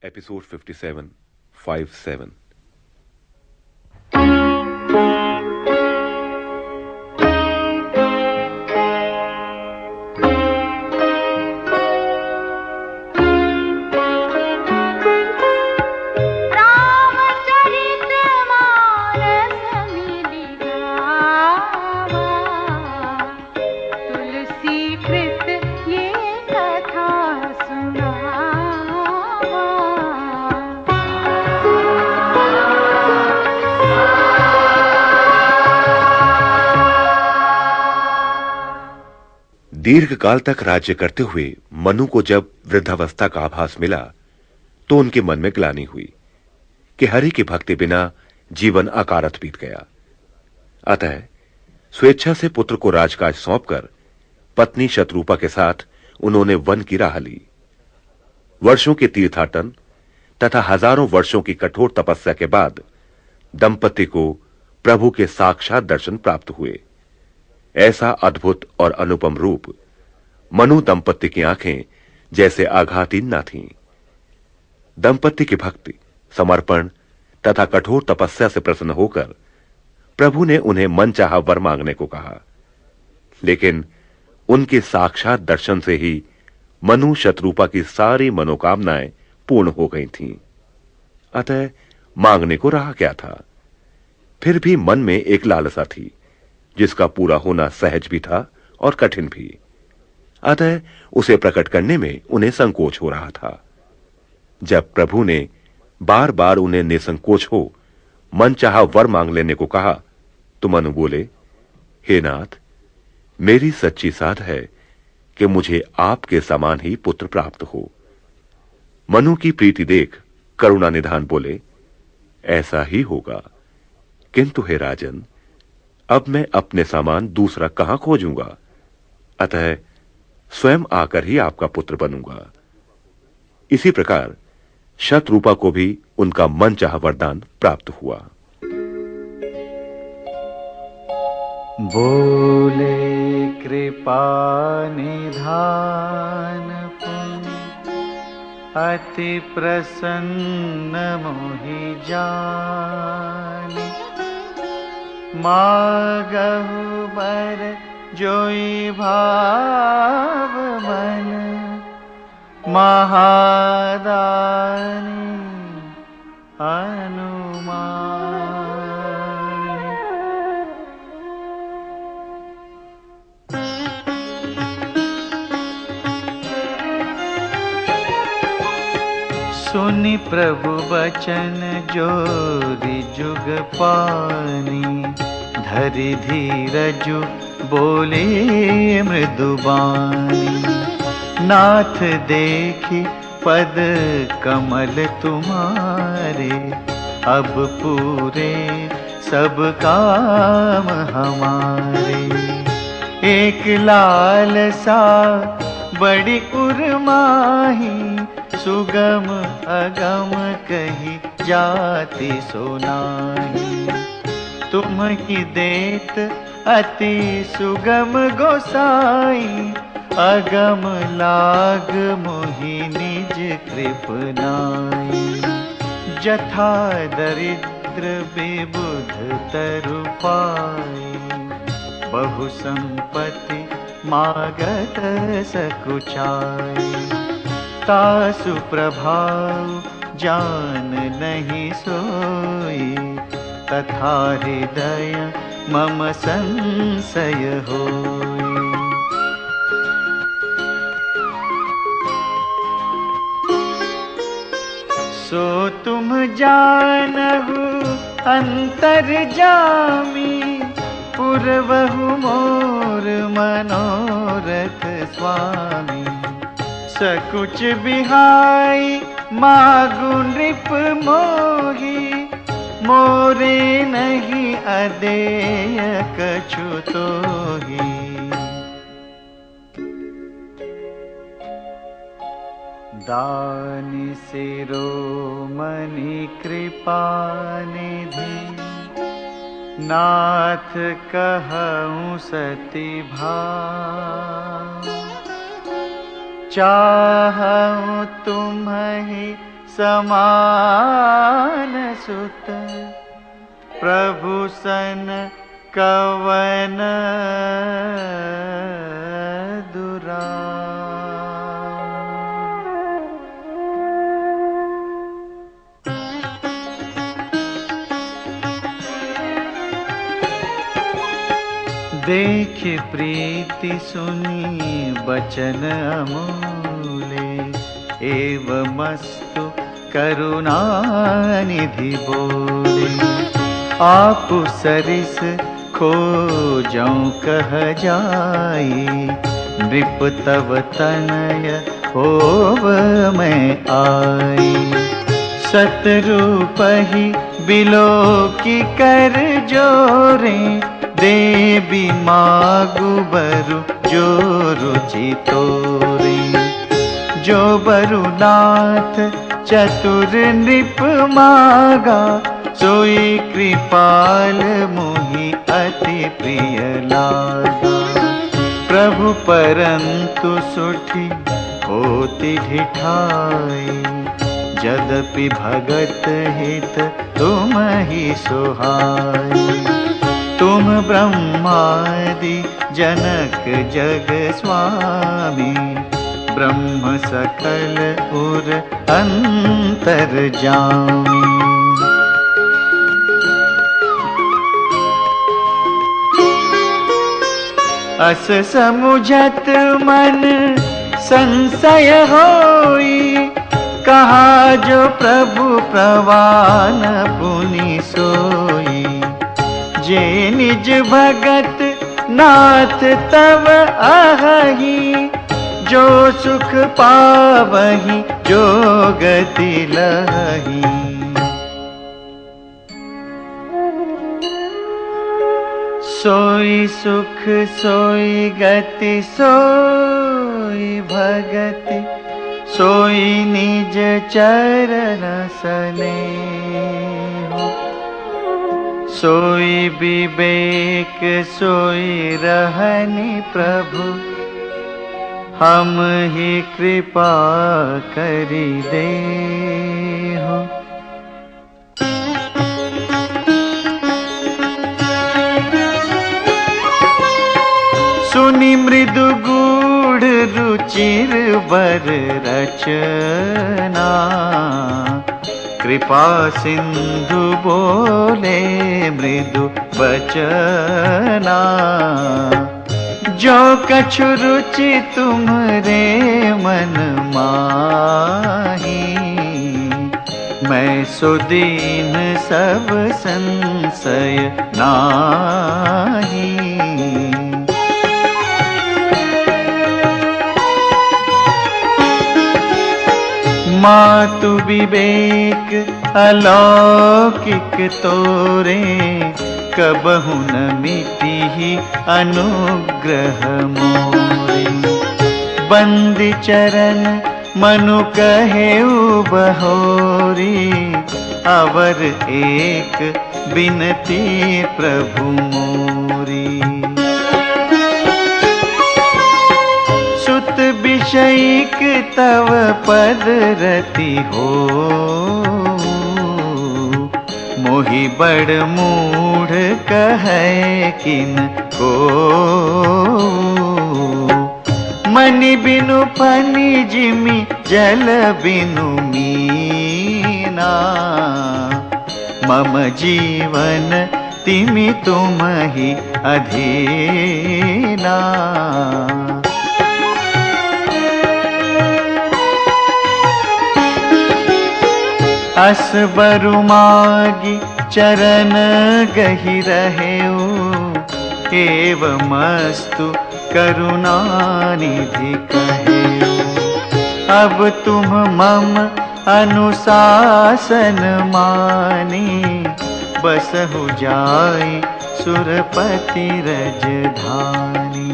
Episode 57, 5-7. दीर्घ काल तक राज्य करते हुए मनु को जब वृद्धावस्था का आभास मिला तो उनके मन में ग्लानि हुई कि हरि की भक्ति बिना जीवन अकारत बीत गया। अतः स्वेच्छा से पुत्र को राजकाज सौंपकर पत्नी शत्रुपा के साथ उन्होंने वन की राह ली। वर्षों के तीर्थाटन तथा हजारों वर्षों की कठोर तपस्या के बाद दंपति को प्रभु के साक्षात दर्शन प्राप्त हुए। ऐसा अद्भुत और अनुपम रूप मनु दंपति की आंखें जैसे आघातीन न थीं। दंपति की भक्ति, समर्पण तथा कठोर तपस्या से प्रसन्न होकर प्रभु ने उन्हें मनचाहा वर मांगने को कहा, लेकिन उनके साक्षात दर्शन से ही मनु शत्रुपा की सारी मनोकामनाएं पूर्ण हो गई थीं। अतः मांगने को रहा क्या था। फिर भी मन में एक लालसा थी जिसका पूरा होना सहज भी था और कठिन भी। अतः उसे प्रकट करने में उन्हें संकोच हो रहा था। जब प्रभु ने बार बार उन्हें निसंकोच हो मनचाहा वर मांग लेने को कहा तो मनु बोले, हे नाथ, मेरी सच्ची साध है कि मुझे आपके समान ही पुत्र प्राप्त हो। मनु की प्रीति देख करुणा निधान बोले, ऐसा ही होगा, किंतु हे राजन, अब मैं अपने समान दूसरा कहां खोजूंगा। अतः स्वयं आकर ही आपका पुत्र बनूंगा। इसी प्रकार शत्रुपा को भी उनका मनचाहा वरदान प्राप्त हुआ। बोले कृपा निधान अति प्रसन्न मोहि जानि, मागहु बर जोई भाव मन, महादानी अनुमान। सुनि प्रभु बचन जोरि जुग पानी, धरि धीरजु बोले मृदुबानी। नाथ देखी पद कमल तुम्हारे, अब पूरे सब काम हमारे। एक लालसा बड़ी उर्माही, सुगम अगम कही जाति सोनाही। तुम की देत अति सुगम गोसाई, अगम लाग मोहि निज कृपनाई। जथा दरिद्र विबुध तरु पाई, बहु संपत्ति मागत सकुचाई। तासु प्रभाव जान नहीं सोई, तथा हृदय मम संशय होई। सो तुम जानहु अंतर जामी, पुरवहु मोर मनोरथ स्वामी। सकुच बिहाई मागु नृप मोही, मोरे नहीं अदेय कछु तोही। दानि शिरोमणि कृपा निधि, नाथ कहूँ सति भाव। चाहूं तुम्हि समान सुत, प्रभु सन कवन देख प्रीति सुनी बचन अमूले, एवमस्तु करुणानिधि बोले। आप सरिस खोजौं कह जाई, नृप तव तनय होव मैं आई। सतरूपहि बिलोकी कर जोरे, देवी मागु बरु जो रुचि तोरे। जो बरुनाथ चतुर नृप मागा, सोई कृपाल मोहि अति प्रिय लागा। प्रभु परंतु सुठी होती ढिठाई, यद्यपि भगत हित तुम ही सोहाई। तुम ब्रह्मादि जनक जग स्वामी, ब्रह्म सकल उर अंतर्जामी। अस समुझत मन संशय होई, कहा जो प्रभु प्रवान पुनि सोई। जे निज भगत नाथ तव आहही, जो सुख पावही जो गति लही। सोई सुख सोई गति सोई भगति, सोई निज चरण सनेहु। सोई विवेक सोई रहनि प्रभु, हम ही कृपा करि देहु। सुनि मृदु गूढ़ रुचिर बर रचना, कृपा सिंधु बोले मृदु बचना। जो कछु रुचि तुम्हरे मन माही, मैं सो दीन सब संशय नाही। मातु विवेक अलौकिक तोरे, कबहु न मिटिहि अनुग्रह मोरे। बंदी चरण मनु कहेउ बहोरी, अवर एक बिनती प्रभु मोरी। सुत विषयिक तव पद रति हो, मोहि बड़ मूढ़ कहे किन को। मनि बिनु फनि जिमि जल बिनु मीना, मम जीवन तिमि तुमहि अधीना। अस बरु मागी चरण गहि रहेउ, एवमस्तु करुणानिधि कहेउ। अब तुम मम अनुशासन मानी, बसहु जाई सुरपति रजधानी।